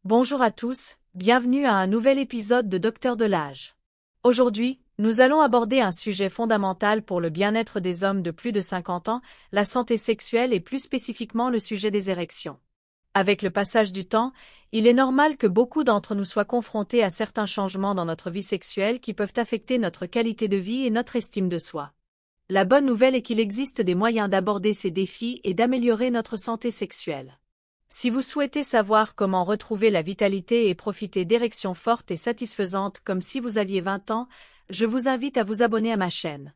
Bonjour à tous, bienvenue à un nouvel épisode de Docteur de l'âge. Aujourd'hui, nous allons aborder un sujet fondamental pour le bien-être des hommes de plus de 50 ans, la santé sexuelle et plus spécifiquement le sujet des érections. Avec le passage du temps, il est normal que beaucoup d'entre nous soient confrontés à certains changements dans notre vie sexuelle qui peuvent affecter notre qualité de vie et notre estime de soi. La bonne nouvelle est qu'il existe des moyens d'aborder ces défis et d'améliorer notre santé sexuelle. Si vous souhaitez savoir comment retrouver la vitalité et profiter d'érections fortes et satisfaisantes comme si vous aviez 20 ans, je vous invite à vous abonner à ma chaîne.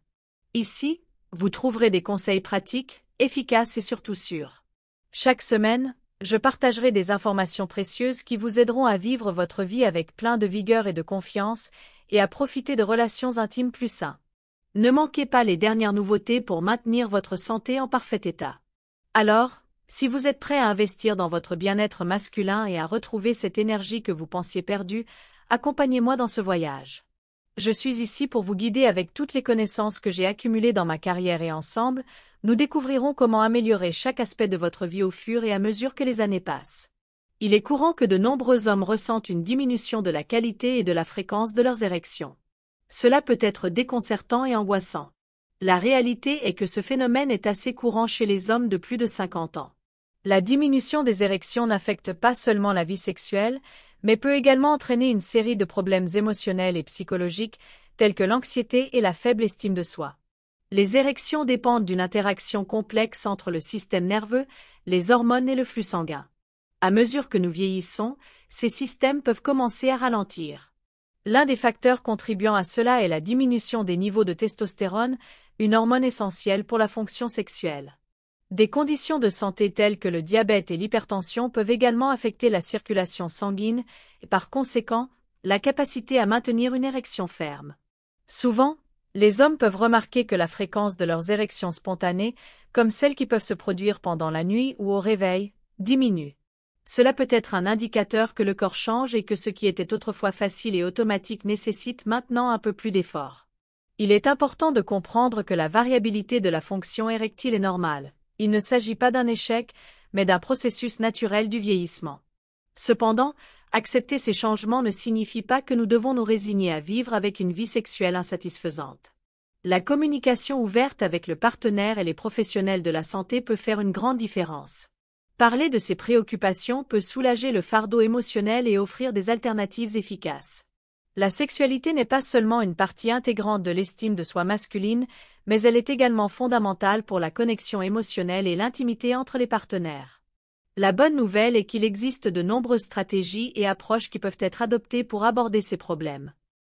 Ici, vous trouverez des conseils pratiques, efficaces et surtout sûrs. Chaque semaine, je partagerai des informations précieuses qui vous aideront à vivre votre vie avec plein de vigueur et de confiance et à profiter de relations intimes plus saines. Ne manquez pas les dernières nouveautés pour maintenir votre santé en parfait état. Alors, si vous êtes prêt à investir dans votre bien-être masculin et à retrouver cette énergie que vous pensiez perdue, accompagnez-moi dans ce voyage. Je suis ici pour vous guider avec toutes les connaissances que j'ai accumulées dans ma carrière et ensemble, nous découvrirons comment améliorer chaque aspect de votre vie au fur et à mesure que les années passent. Il est courant que de nombreux hommes ressentent une diminution de la qualité et de la fréquence de leurs érections. Cela peut être déconcertant et angoissant. La réalité est que ce phénomène est assez courant chez les hommes de plus de 50 ans. La diminution des érections n'affecte pas seulement la vie sexuelle, mais peut également entraîner une série de problèmes émotionnels et psychologiques, tels que l'anxiété et la faible estime de soi. Les érections dépendent d'une interaction complexe entre le système nerveux, les hormones et le flux sanguin. À mesure que nous vieillissons, ces systèmes peuvent commencer à ralentir. L'un des facteurs contribuant à cela est la diminution des niveaux de testostérone, une hormone essentielle pour la fonction sexuelle. Des conditions de santé telles que le diabète et l'hypertension peuvent également affecter la circulation sanguine et par conséquent, la capacité à maintenir une érection ferme. Souvent, les hommes peuvent remarquer que la fréquence de leurs érections spontanées, comme celles qui peuvent se produire pendant la nuit ou au réveil, diminue. Cela peut être un indicateur que le corps change et que ce qui était autrefois facile et automatique nécessite maintenant un peu plus d'effort. Il est important de comprendre que la variabilité de la fonction érectile est normale. Il ne s'agit pas d'un échec, mais d'un processus naturel du vieillissement. Cependant, accepter ces changements ne signifie pas que nous devons nous résigner à vivre avec une vie sexuelle insatisfaisante. La communication ouverte avec le partenaire et les professionnels de la santé peut faire une grande différence. Parler de ces préoccupations peut soulager le fardeau émotionnel et offrir des alternatives efficaces. La sexualité n'est pas seulement une partie intégrante de l'estime de soi masculine, mais elle est également fondamentale pour la connexion émotionnelle et l'intimité entre les partenaires. La bonne nouvelle est qu'il existe de nombreuses stratégies et approches qui peuvent être adoptées pour aborder ces problèmes.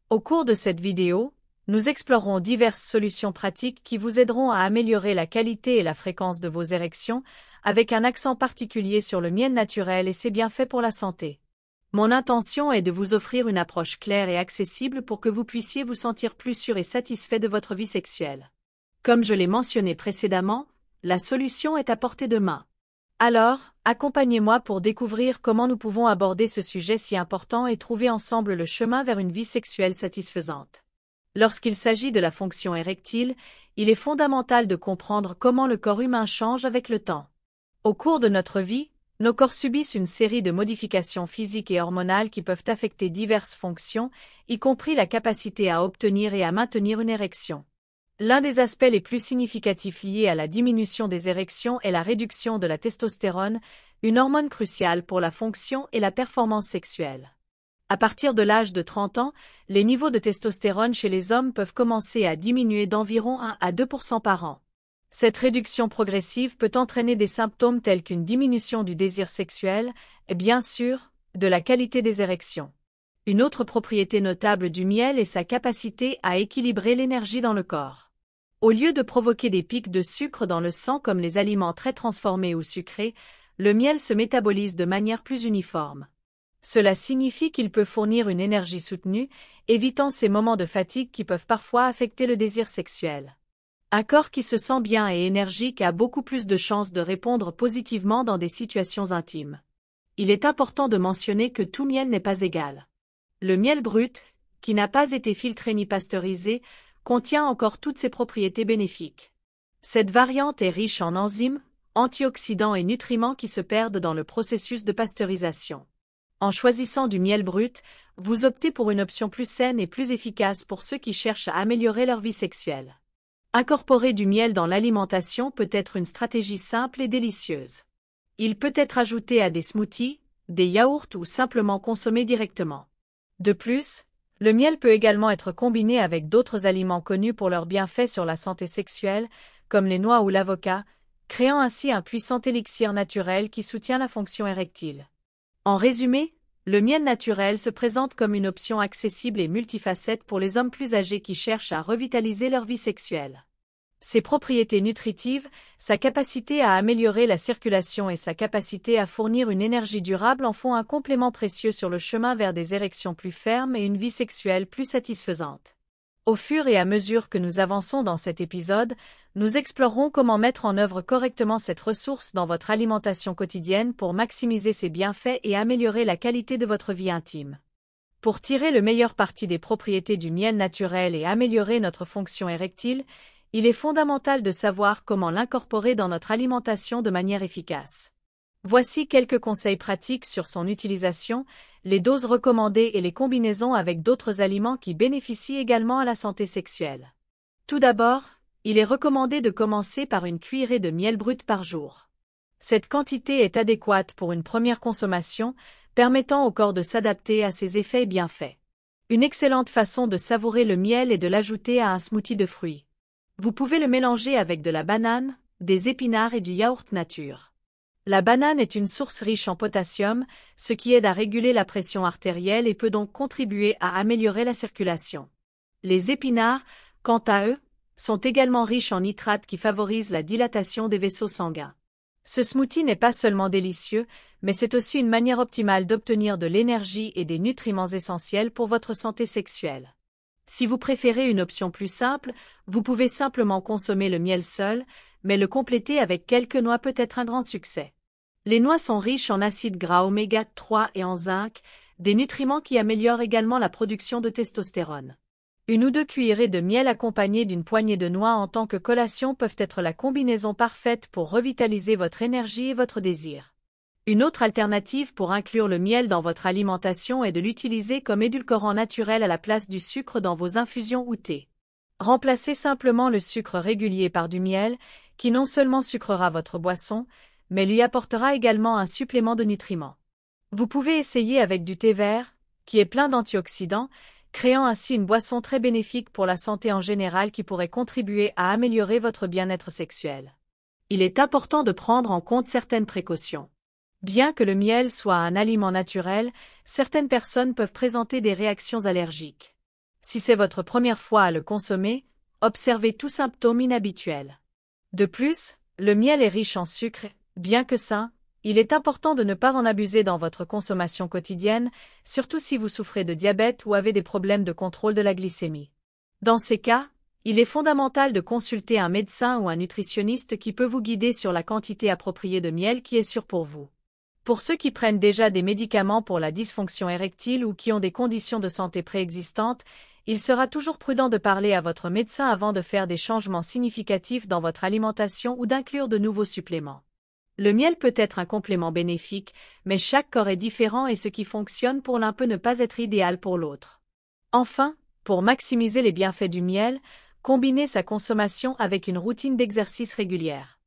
Au cours de cette vidéo, nous explorerons diverses solutions pratiques qui vous aideront à améliorer la qualité et la fréquence de vos érections, avec un accent particulier sur le miel naturel et ses bienfaits pour la santé. Mon intention est de vous offrir une approche claire et accessible pour que vous puissiez vous sentir plus sûr et satisfait de votre vie sexuelle. Comme je l'ai mentionné précédemment, la solution est à portée de main. Alors, accompagnez-moi pour découvrir comment nous pouvons aborder ce sujet si important et trouver ensemble le chemin vers une vie sexuelle satisfaisante. Lorsqu'il s'agit de la fonction érectile, il est fondamental de comprendre comment le corps humain change avec le temps. Au cours de notre vie, nos corps subissent une série de modifications physiques et hormonales qui peuvent affecter diverses fonctions, y compris la capacité à obtenir et à maintenir une érection. L'un des aspects les plus significatifs liés à la diminution des érections est la réduction de la testostérone, une hormone cruciale pour la fonction et la performance sexuelle. À partir de l'âge de 30 ans, les niveaux de testostérone chez les hommes peuvent commencer à diminuer d'environ 1 à 2% par an. Cette réduction progressive peut entraîner des symptômes tels qu'une diminution du désir sexuel et, bien sûr, de la qualité des érections. Une autre propriété notable du miel est sa capacité à équilibrer l'énergie dans le corps. Au lieu de provoquer des pics de sucre dans le sang comme les aliments très transformés ou sucrés, le miel se métabolise de manière plus uniforme. Cela signifie qu'il peut fournir une énergie soutenue, évitant ces moments de fatigue qui peuvent parfois affecter le désir sexuel. Un corps qui se sent bien et énergique a beaucoup plus de chances de répondre positivement dans des situations intimes. Il est important de mentionner que tout miel n'est pas égal. Le miel brut, qui n'a pas été filtré ni pasteurisé, contient encore toutes ses propriétés bénéfiques. Cette variante est riche en enzymes, antioxydants et nutriments qui se perdent dans le processus de pasteurisation. En choisissant du miel brut, vous optez pour une option plus saine et plus efficace pour ceux qui cherchent à améliorer leur vie sexuelle. Incorporer du miel dans l'alimentation peut être une stratégie simple et délicieuse. Il peut être ajouté à des smoothies, des yaourts ou simplement consommé directement. De plus, le miel peut également être combiné avec d'autres aliments connus pour leurs bienfaits sur la santé sexuelle, comme les noix ou l'avocat, créant ainsi un puissant élixir naturel qui soutient la fonction érectile. En résumé, le miel naturel se présente comme une option accessible et multifacette pour les hommes plus âgés qui cherchent à revitaliser leur vie sexuelle. Ses propriétés nutritives, sa capacité à améliorer la circulation et sa capacité à fournir une énergie durable en font un complément précieux sur le chemin vers des érections plus fermes et une vie sexuelle plus satisfaisante. Au fur et à mesure que nous avançons dans cet épisode, nous explorerons comment mettre en œuvre correctement cette ressource dans votre alimentation quotidienne pour maximiser ses bienfaits et améliorer la qualité de votre vie intime. Pour tirer le meilleur parti des propriétés du miel naturel et améliorer notre fonction érectile, il est fondamental de savoir comment l'incorporer dans notre alimentation de manière efficace. Voici quelques conseils pratiques sur son utilisation, les doses recommandées et les combinaisons avec d'autres aliments qui bénéficient également à la santé sexuelle. Tout d'abord, il est recommandé de commencer par une cuillerée de miel brut par jour. Cette quantité est adéquate pour une première consommation, permettant au corps de s'adapter à ses effets et bienfaits. Une excellente façon de savourer le miel est de l'ajouter à un smoothie de fruits. Vous pouvez le mélanger avec de la banane, des épinards et du yaourt nature. La banane est une source riche en potassium, ce qui aide à réguler la pression artérielle et peut donc contribuer à améliorer la circulation. Les épinards, quant à eux, sont également riches en nitrates qui favorisent la dilatation des vaisseaux sanguins. Ce smoothie n'est pas seulement délicieux, mais c'est aussi une manière optimale d'obtenir de l'énergie et des nutriments essentiels pour votre santé sexuelle. Si vous préférez une option plus simple, vous pouvez simplement consommer le miel seul, mais le compléter avec quelques noix peut être un grand succès. Les noix sont riches en acides gras oméga 3 et en zinc, des nutriments qui améliorent également la production de testostérone. Une ou deux cuillerées de miel accompagnées d'une poignée de noix en tant que collation peuvent être la combinaison parfaite pour revitaliser votre énergie et votre désir. Une autre alternative pour inclure le miel dans votre alimentation est de l'utiliser comme édulcorant naturel à la place du sucre dans vos infusions ou thé. Remplacez simplement le sucre régulier par du miel, qui non seulement sucrera votre boisson, mais lui apportera également un supplément de nutriments. Vous pouvez essayer avec du thé vert, qui est plein d'antioxydants, créant ainsi une boisson très bénéfique pour la santé en général qui pourrait contribuer à améliorer votre bien-être sexuel. Il est important de prendre en compte certaines précautions. Bien que le miel soit un aliment naturel, certaines personnes peuvent présenter des réactions allergiques. Si c'est votre première fois à le consommer, observez tout symptôme inhabituel. De plus, le miel est riche en sucre, bien que sain, il est important de ne pas en abuser dans votre consommation quotidienne, surtout si vous souffrez de diabète ou avez des problèmes de contrôle de la glycémie. Dans ces cas, il est fondamental de consulter un médecin ou un nutritionniste qui peut vous guider sur la quantité appropriée de miel qui est sûre pour vous. Pour ceux qui prennent déjà des médicaments pour la dysfonction érectile ou qui ont des conditions de santé préexistantes, il sera toujours prudent de parler à votre médecin avant de faire des changements significatifs dans votre alimentation ou d'inclure de nouveaux suppléments. Le miel peut être un complément bénéfique, mais chaque corps est différent et ce qui fonctionne pour l'un peut ne pas être idéal pour l'autre. Enfin, pour maximiser les bienfaits du miel, combinez sa consommation avec une routine d'exercice régulière.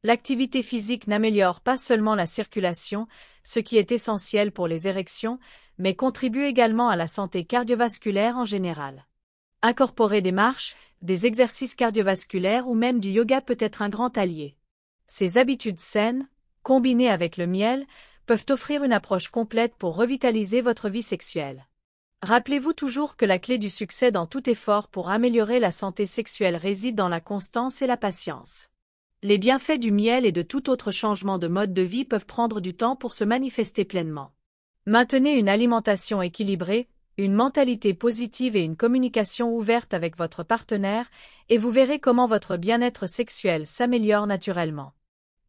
L'activité physique n'améliore pas seulement la circulation, ce qui est essentiel pour les érections, mais contribue également à la santé cardiovasculaire en général. Incorporer des marches, des exercices cardiovasculaires ou même du yoga peut être un grand allié. Ces habitudes saines, combinées avec le miel, peuvent offrir une approche complète pour revitaliser votre vie sexuelle. Rappelez-vous toujours que la clé du succès dans tout effort pour améliorer la santé sexuelle réside dans la constance et la patience. Les bienfaits du miel et de tout autre changement de mode de vie peuvent prendre du temps pour se manifester pleinement. Maintenez une alimentation équilibrée, une mentalité positive et une communication ouverte avec votre partenaire, et vous verrez comment votre bien-être sexuel s'améliore naturellement.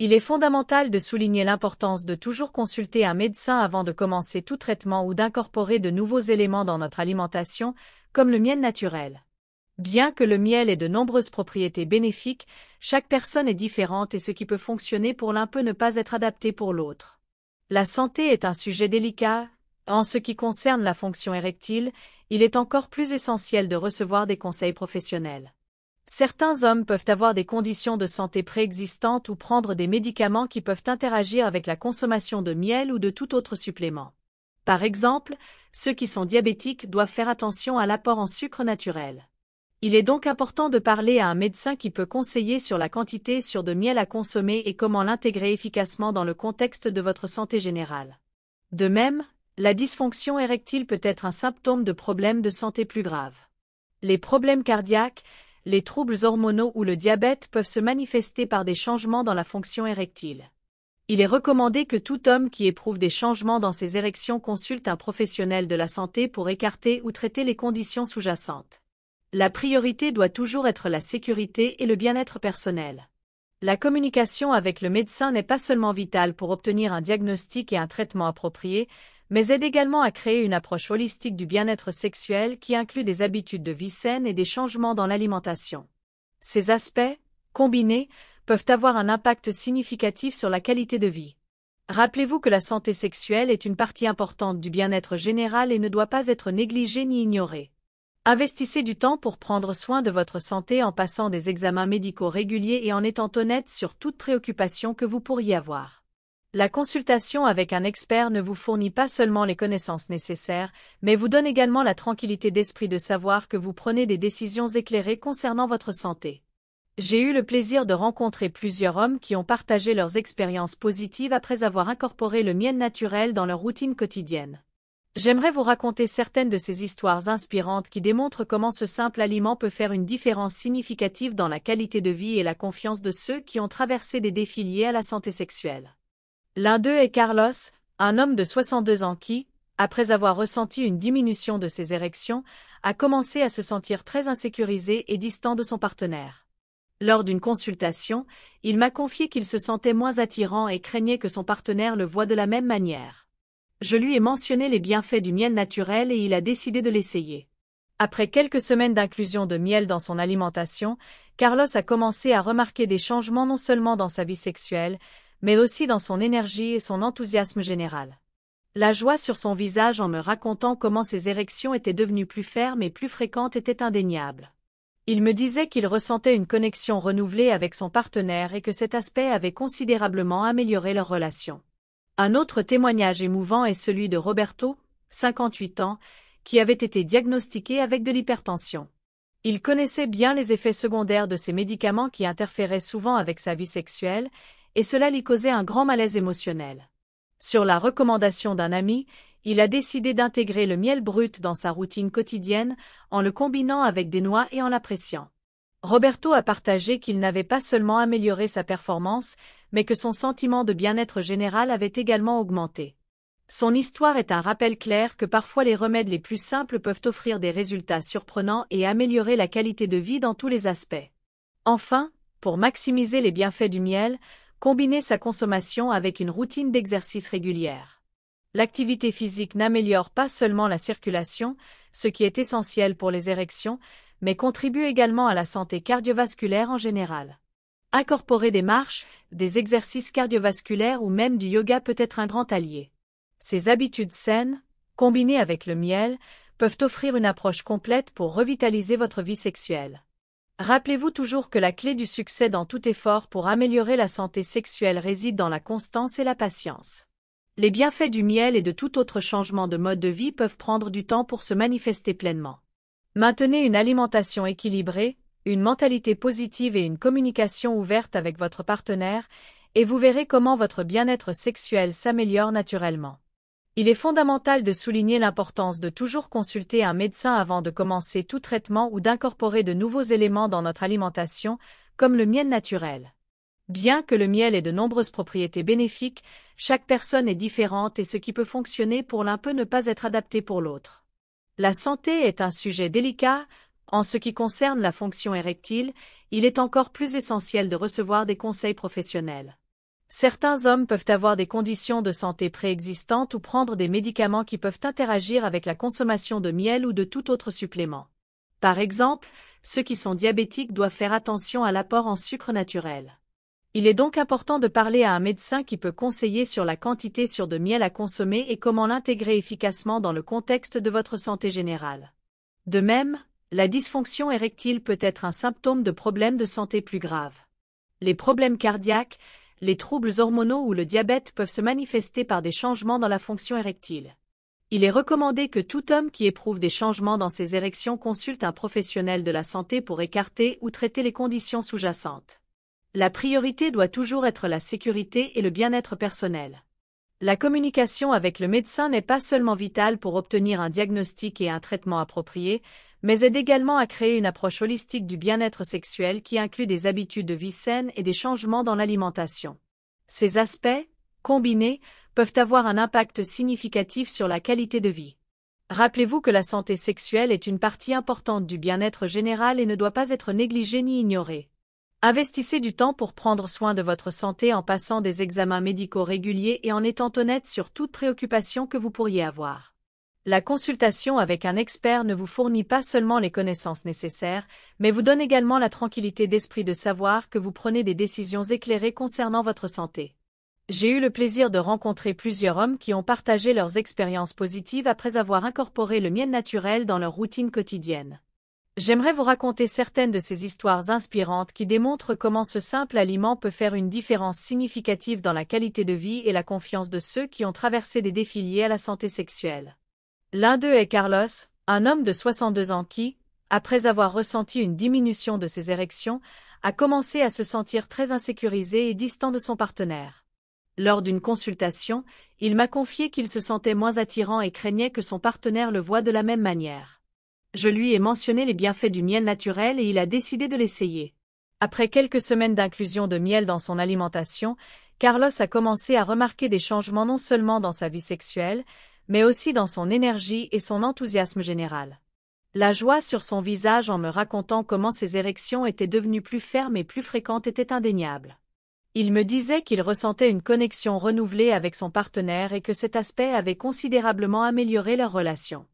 Il est fondamental de souligner l'importance de toujours consulter un médecin avant de commencer tout traitement ou d'incorporer de nouveaux éléments dans notre alimentation, comme le miel naturel. Bien que le miel ait de nombreuses propriétés bénéfiques, chaque personne est différente et ce qui peut fonctionner pour l'un peut ne pas être adapté pour l'autre. La santé est un sujet délicat, En ce qui concerne la fonction érectile, il est encore plus essentiel de recevoir des conseils professionnels. Certains hommes peuvent avoir des conditions de santé préexistantes ou prendre des médicaments qui peuvent interagir avec la consommation de miel ou de tout autre supplément. Par exemple, ceux qui sont diabétiques doivent faire attention à l'apport en sucre naturel. Il est donc important de parler à un médecin qui peut conseiller sur la quantité de miel à consommer et comment l'intégrer efficacement dans le contexte de votre santé générale. De même, la dysfonction érectile peut être un symptôme de problèmes de santé plus graves. Les problèmes cardiaques, les troubles hormonaux ou le diabète peuvent se manifester par des changements dans la fonction érectile. Il est recommandé que tout homme qui éprouve des changements dans ses érections consulte un professionnel de la santé pour écarter ou traiter les conditions sous-jacentes. La priorité doit toujours être la sécurité et le bien-être personnel. La communication avec le médecin n'est pas seulement vitale pour obtenir un diagnostic et un traitement approprié, mais aide également à créer une approche holistique du bien-être sexuel qui inclut des habitudes de vie saines et des changements dans l'alimentation. Ces aspects, combinés, peuvent avoir un impact significatif sur la qualité de vie. Rappelez-vous que la santé sexuelle est une partie importante du bien-être général et ne doit pas être négligée ni ignorée. Investissez du temps pour prendre soin de votre santé en passant des examens médicaux réguliers et en étant honnête sur toute préoccupation que vous pourriez avoir. La consultation avec un expert ne vous fournit pas seulement les connaissances nécessaires, mais vous donne également la tranquillité d'esprit de savoir que vous prenez des décisions éclairées concernant votre santé. J'ai eu le plaisir de rencontrer plusieurs hommes qui ont partagé leurs expériences positives après avoir incorporé le miel naturel dans leur routine quotidienne. J'aimerais vous raconter certaines de ces histoires inspirantes qui démontrent comment ce simple aliment peut faire une différence significative dans la qualité de vie et la confiance de ceux qui ont traversé des défis liés à la santé sexuelle. L'un d'eux est Carlos, un homme de 62 ans qui, après avoir ressenti une diminution de ses érections, a commencé à se sentir très insécurisé et distant de son partenaire. Lors d'une consultation, il m'a confié qu'il se sentait moins attirant et craignait que son partenaire le voie de la même manière. Je lui ai mentionné les bienfaits du miel naturel et il a décidé de l'essayer. Après quelques semaines d'inclusion de miel dans son alimentation, Carlos a commencé à remarquer des changements non seulement dans sa vie sexuelle, mais aussi dans son énergie et son enthousiasme général. La joie sur son visage en me racontant comment ses érections étaient devenues plus fermes et plus fréquentes était indéniable. Il me disait qu'il ressentait une connexion renouvelée avec son partenaire et que cet aspect avait considérablement amélioré leur relation. Un autre témoignage émouvant est celui de Roberto, 58 ans, qui avait été diagnostiqué avec de l'hypertension. Il connaissait bien les effets secondaires de ces médicaments qui interféraient souvent avec sa vie sexuelle, et cela lui causait un grand malaise émotionnel. Sur la recommandation d'un ami, il a décidé d'intégrer le miel brut dans sa routine quotidienne, en le combinant avec des noix et en l'appréciant. Roberto a partagé qu'il n'avait pas seulement amélioré sa performance, mais que son sentiment de bien-être général avait également augmenté. Son histoire est un rappel clair que parfois les remèdes les plus simples peuvent offrir des résultats surprenants et améliorer la qualité de vie dans tous les aspects. Enfin, pour maximiser les bienfaits du miel, combinez sa consommation avec une routine d'exercice régulière. L'activité physique n'améliore pas seulement la circulation, ce qui est essentiel pour les érections, mais contribue également à la santé cardiovasculaire en général. Incorporer des marches, des exercices cardiovasculaires ou même du yoga peut être un grand allié. Ces habitudes saines, combinées avec le miel, peuvent offrir une approche complète pour revitaliser votre vie sexuelle. Rappelez-vous toujours que la clé du succès dans tout effort pour améliorer la santé sexuelle réside dans la constance et la patience. Les bienfaits du miel et de tout autre changement de mode de vie peuvent prendre du temps pour se manifester pleinement. Maintenez une alimentation équilibrée, une mentalité positive et une communication ouverte avec votre partenaire, et vous verrez comment votre bien-être sexuel s'améliore naturellement. Il est fondamental de souligner l'importance de toujours consulter un médecin avant de commencer tout traitement ou d'incorporer de nouveaux éléments dans notre alimentation, comme le miel naturel. Bien que le miel ait de nombreuses propriétés bénéfiques, chaque personne est différente et ce qui peut fonctionner pour l'un peut ne pas être adapté pour l'autre. La santé est un sujet délicat. En ce qui concerne la fonction érectile, il est encore plus essentiel de recevoir des conseils professionnels. Certains hommes peuvent avoir des conditions de santé préexistantes ou prendre des médicaments qui peuvent interagir avec la consommation de miel ou de tout autre supplément. Par exemple, ceux qui sont diabétiques doivent faire attention à l'apport en sucre naturel. Il est donc important de parler à un médecin qui peut conseiller sur la quantité sûre de miel à consommer et comment l'intégrer efficacement dans le contexte de votre santé générale. De même, la dysfonction érectile peut être un symptôme de problèmes de santé plus graves. Les problèmes cardiaques, les troubles hormonaux ou le diabète peuvent se manifester par des changements dans la fonction érectile. Il est recommandé que tout homme qui éprouve des changements dans ses érections consulte un professionnel de la santé pour écarter ou traiter les conditions sous-jacentes. La priorité doit toujours être la sécurité et le bien-être personnel. La communication avec le médecin n'est pas seulement vitale pour obtenir un diagnostic et un traitement approprié, mais aide également à créer une approche holistique du bien-être sexuel qui inclut des habitudes de vie saines et des changements dans l'alimentation. Ces aspects, combinés, peuvent avoir un impact significatif sur la qualité de vie. Rappelez-vous que la santé sexuelle est une partie importante du bien-être général et ne doit pas être négligée ni ignorée. Investissez du temps pour prendre soin de votre santé en passant des examens médicaux réguliers et en étant honnête sur toute préoccupation que vous pourriez avoir. La consultation avec un expert ne vous fournit pas seulement les connaissances nécessaires, mais vous donne également la tranquillité d'esprit de savoir que vous prenez des décisions éclairées concernant votre santé. J'ai eu le plaisir de rencontrer plusieurs hommes qui ont partagé leurs expériences positives après avoir incorporé le miel naturel dans leur routine quotidienne. J'aimerais vous raconter certaines de ces histoires inspirantes qui démontrent comment ce simple aliment peut faire une différence significative dans la qualité de vie et la confiance de ceux qui ont traversé des défis liés à la santé sexuelle. L'un d'eux est Carlos, un homme de 62 ans qui, après avoir ressenti une diminution de ses érections, a commencé à se sentir très insécurisé et distant de son partenaire. Lors d'une consultation, il m'a confié qu'il se sentait moins attirant et craignait que son partenaire le voie de la même manière. Je lui ai mentionné les bienfaits du miel naturel et il a décidé de l'essayer. Après quelques semaines d'inclusion de miel dans son alimentation, Carlos a commencé à remarquer des changements non seulement dans sa vie sexuelle, mais aussi dans son énergie et son enthousiasme général. La joie sur son visage en me racontant comment ses érections étaient devenues plus fermes et plus fréquentes était indéniable. Il me disait qu'il ressentait une connexion renouvelée avec son partenaire et que cet aspect avait considérablement amélioré leur relation.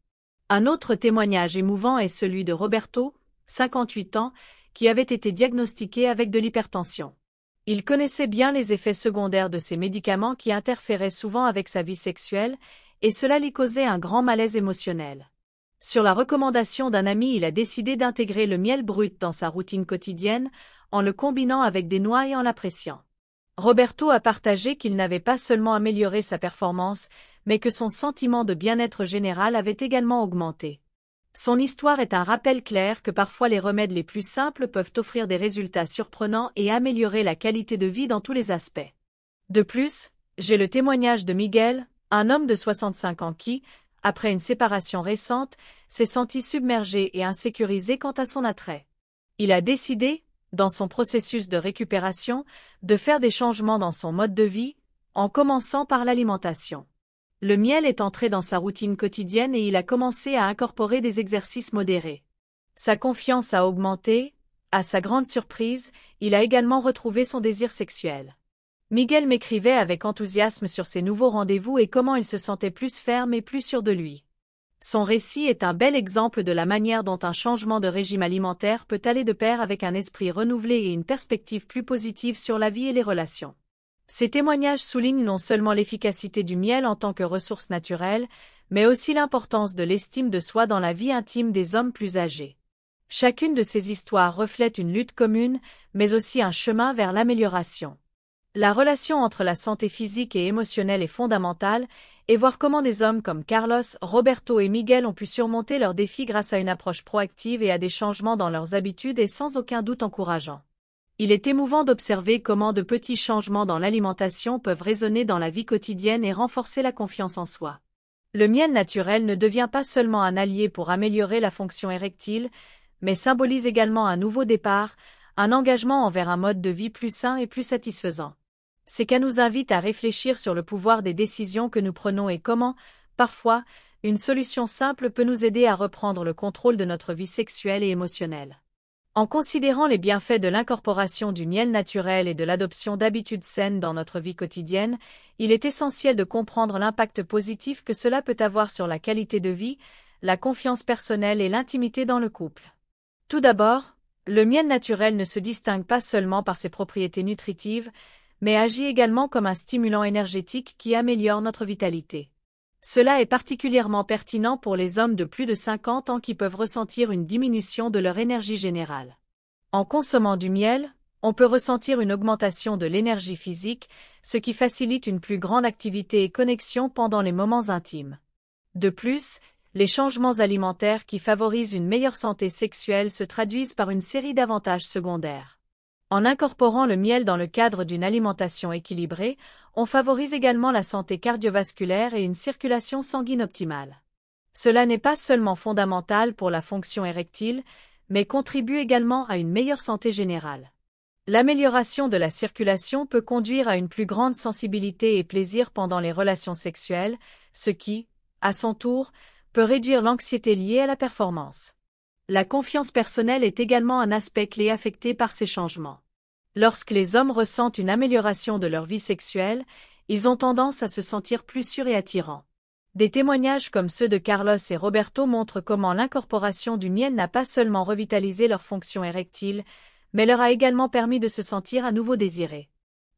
Un autre témoignage émouvant est celui de Roberto, 58 ans, qui avait été diagnostiqué avec de l'hypertension. Il connaissait bien les effets secondaires de ces médicaments qui interféraient souvent avec sa vie sexuelle, et cela lui causait un grand malaise émotionnel. Sur la recommandation d'un ami, il a décidé d'intégrer le miel brut dans sa routine quotidienne, en le combinant avec des noix et en l'appréciant. Roberto a partagé qu'il n'avait pas seulement amélioré sa performance, mais que son sentiment de bien-être général avait également augmenté. Son histoire est un rappel clair que parfois les remèdes les plus simples peuvent offrir des résultats surprenants et améliorer la qualité de vie dans tous les aspects. De plus, j'ai le témoignage de Miguel, un homme de 65 ans qui, après une séparation récente, s'est senti submergé et insécurisé quant à son attrait. Il a décidé, dans son processus de récupération, de faire des changements dans son mode de vie, en commençant par l'alimentation. Le miel est entré dans sa routine quotidienne et il a commencé à incorporer des exercices modérés. Sa confiance a augmenté, à sa grande surprise, il a également retrouvé son désir sexuel. Miguel m'écrivait avec enthousiasme sur ses nouveaux rendez-vous et comment il se sentait plus ferme et plus sûr de lui. Son récit est un bel exemple de la manière dont un changement de régime alimentaire peut aller de pair avec un esprit renouvelé et une perspective plus positive sur la vie et les relations. Ces témoignages soulignent non seulement l'efficacité du miel en tant que ressource naturelle, mais aussi l'importance de l'estime de soi dans la vie intime des hommes plus âgés. Chacune de ces histoires reflète une lutte commune, mais aussi un chemin vers l'amélioration. La relation entre la santé physique et émotionnelle est fondamentale, et voir comment des hommes comme Carlos, Roberto et Miguel ont pu surmonter leurs défis grâce à une approche proactive et à des changements dans leurs habitudes est sans aucun doute encourageant. Il est émouvant d'observer comment de petits changements dans l'alimentation peuvent résonner dans la vie quotidienne et renforcer la confiance en soi. Le miel naturel ne devient pas seulement un allié pour améliorer la fonction érectile, mais symbolise également un nouveau départ, un engagement envers un mode de vie plus sain et plus satisfaisant. Ces cas nous invitent à réfléchir sur le pouvoir des décisions que nous prenons et comment, parfois, une solution simple peut nous aider à reprendre le contrôle de notre vie sexuelle et émotionnelle. En considérant les bienfaits de l'incorporation du miel naturel et de l'adoption d'habitudes saines dans notre vie quotidienne, il est essentiel de comprendre l'impact positif que cela peut avoir sur la qualité de vie, la confiance personnelle et l'intimité dans le couple. Tout d'abord, Le miel naturel ne se distingue pas seulement par ses propriétés nutritives, mais agit également comme un stimulant énergétique qui améliore notre vitalité. Cela est particulièrement pertinent pour les hommes de plus de 50 ans qui peuvent ressentir une diminution de leur énergie générale. En consommant du miel, on peut ressentir une augmentation de l'énergie physique, ce qui facilite une plus grande activité et connexion pendant les moments intimes. De plus, les changements alimentaires qui favorisent une meilleure santé sexuelle se traduisent par une série d'avantages secondaires. En incorporant le miel dans le cadre d'une alimentation équilibrée, on favorise également la santé cardiovasculaire et une circulation sanguine optimale. Cela n'est pas seulement fondamental pour la fonction érectile, mais contribue également à une meilleure santé générale. L'amélioration de la circulation peut conduire à une plus grande sensibilité et plaisir pendant les relations sexuelles, ce qui, à son tour, peut réduire l'anxiété liée à la performance. La confiance personnelle est également un aspect clé affecté par ces changements. Lorsque les hommes ressentent une amélioration de leur vie sexuelle, ils ont tendance à se sentir plus sûrs et attirants. Des témoignages comme ceux de Carlos et Roberto montrent comment l'incorporation du miel n'a pas seulement revitalisé leur fonction érectile, mais leur a également permis de se sentir à nouveau désirés.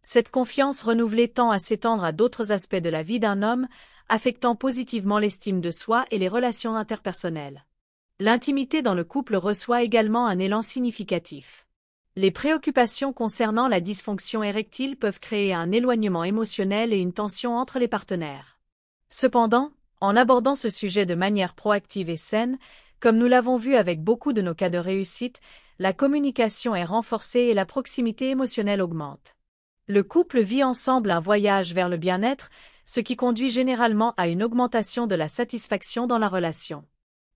Cette confiance renouvelée tend à s'étendre à d'autres aspects de la vie d'un homme, affectant positivement l'estime de soi et les relations interpersonnelles. L'intimité dans le couple reçoit également un élan significatif. Les préoccupations concernant la dysfonction érectile peuvent créer un éloignement émotionnel et une tension entre les partenaires. Cependant, en abordant ce sujet de manière proactive et saine, comme nous l'avons vu avec beaucoup de nos cas de réussite, la communication est renforcée et la proximité émotionnelle augmente. Le couple vit ensemble un voyage vers le bien-être, ce qui conduit généralement à une augmentation de la satisfaction dans la relation.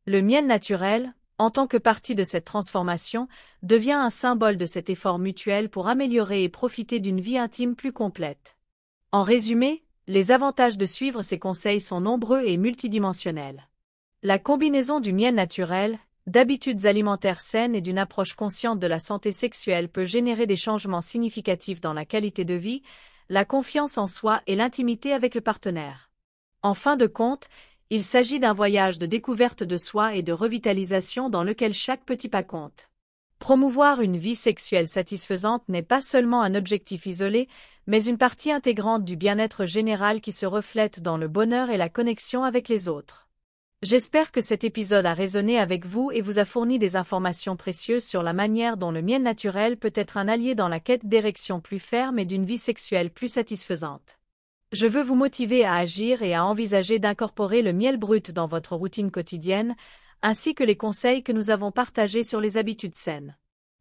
Le miel naturel, en tant que partie de cette transformation, devient un symbole de cet effort mutuel pour améliorer et profiter d'une vie intime plus complète. En résumé, les avantages de suivre ces conseils sont nombreux et multidimensionnels. La combinaison du miel naturel, d'habitudes alimentaires saines et d'une approche consciente de la santé sexuelle peut générer des changements significatifs dans la qualité de vie, la confiance en soi et l'intimité avec le partenaire. En fin de compte, il s'agit d'un voyage de découverte de soi et de revitalisation dans lequel chaque petit pas compte. Promouvoir une vie sexuelle satisfaisante n'est pas seulement un objectif isolé, mais une partie intégrante du bien-être général qui se reflète dans le bonheur et la connexion avec les autres. J'espère que cet épisode a résonné avec vous et vous a fourni des informations précieuses sur la manière dont le miel naturel peut être un allié dans la quête d'érections plus fermes et d'une vie sexuelle plus satisfaisante. Je veux vous motiver à agir et à envisager d'incorporer le miel brut dans votre routine quotidienne, ainsi que les conseils que nous avons partagés sur les habitudes saines.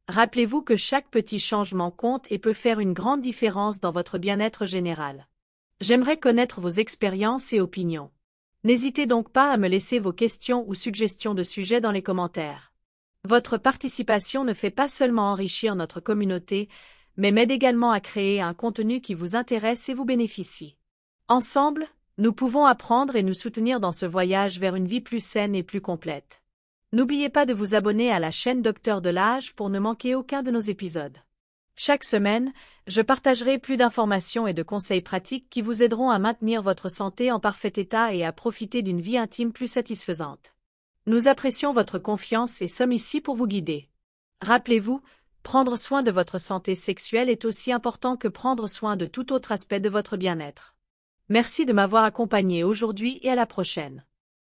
Rappelez-vous que chaque petit changement compte et peut faire une grande différence dans votre bien-être général. J'aimerais connaître vos expériences et opinions. N'hésitez donc pas à me laisser vos questions ou suggestions de sujets dans les commentaires. Votre participation ne fait pas seulement enrichir notre communauté, mais m'aide également à créer un contenu qui vous intéresse et vous bénéficie. Ensemble, nous pouvons apprendre et nous soutenir dans ce voyage vers une vie plus saine et plus complète. N'oubliez pas de vous abonner à la chaîne Docteur de l'Âge pour ne manquer aucun de nos épisodes. Chaque semaine, je partagerai plus d'informations et de conseils pratiques qui vous aideront à maintenir votre santé en parfait état et à profiter d'une vie intime plus satisfaisante. Nous apprécions votre confiance et sommes ici pour vous guider. Rappelez-vous, prendre soin de votre santé sexuelle est aussi important que prendre soin de tout autre aspect de votre bien-être. Merci de m'avoir accompagné aujourd'hui et à la prochaine.